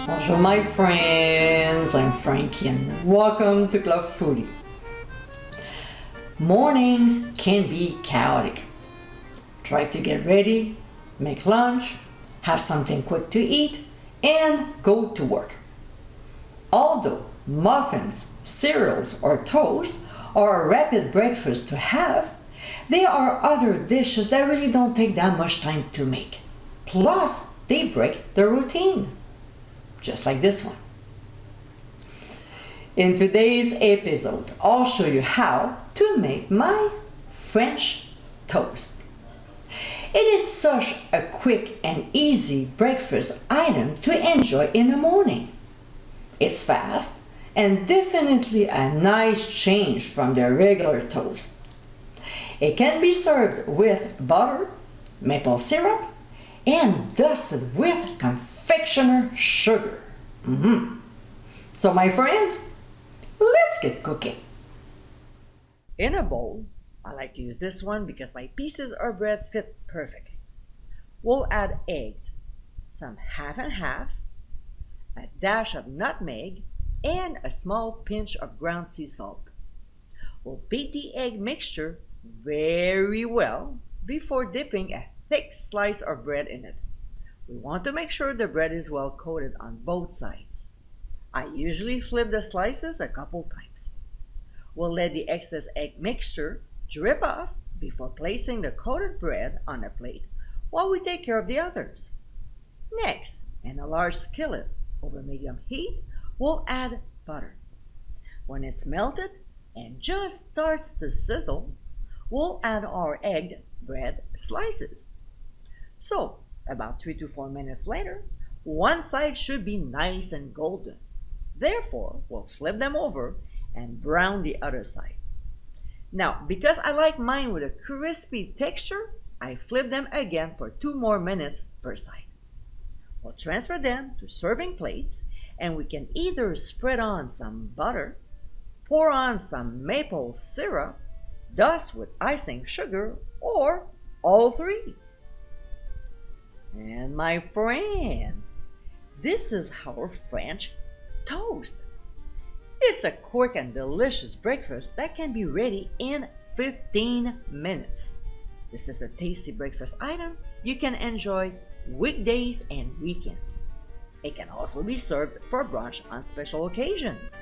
Bonjour my friends, I'm Frankie and welcome to Club Foodie. Mornings can be chaotic. Try to get ready, make lunch, have something quick to eat, and go to work. Although muffins, cereals, or toast are a rapid breakfast to have, there are other dishes that really don't take that much time to make. Plus, they break the routine. Just like this one. In today's episode, I'll show you how to make my French toast. It is such a quick and easy breakfast item to enjoy in the morning. It's fast and definitely a nice change from the regular toast. It can be served with butter, maple syrup, and dusted with confectioner sugar. So my friends, let's get cooking. In a bowl, I like to use this one because my pieces of bread fit perfectly. We'll add eggs, some half and half, a dash of nutmeg, and a small pinch of ground sea salt. We'll beat the egg mixture very well before dipping a thick slice of bread in it. We want to make sure the bread is well coated on both sides. I usually flip the slices a couple times. We'll let the excess egg mixture drip off before placing the coated bread on a plate while we take care of the others. Next, in a large skillet over medium heat, we'll add butter. When it's melted and just starts to sizzle, we'll add our egged bread slices. So, about 3 to 4 minutes later, one side should be nice and golden. Therefore, we'll flip them over and brown the other side. Now, because I like mine with a crispy texture, I flip them again for 2 more minutes per side. We'll transfer them to serving plates, and we can either spread on some butter, pour on some maple syrup, dust with icing sugar, or all three. And my friends, this is our French toast. It's a quick and delicious breakfast that can be ready in 15 minutes. This is a tasty breakfast item you can enjoy weekdays and weekends. It can also be served for brunch on special occasions.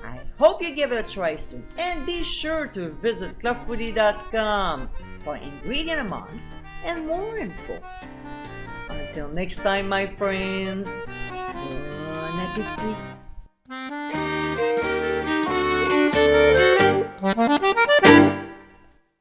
I hope you give it a try soon, and be sure to visit clubfoodie.com for ingredient amounts and more info. Until next time, my friends, bon appétit!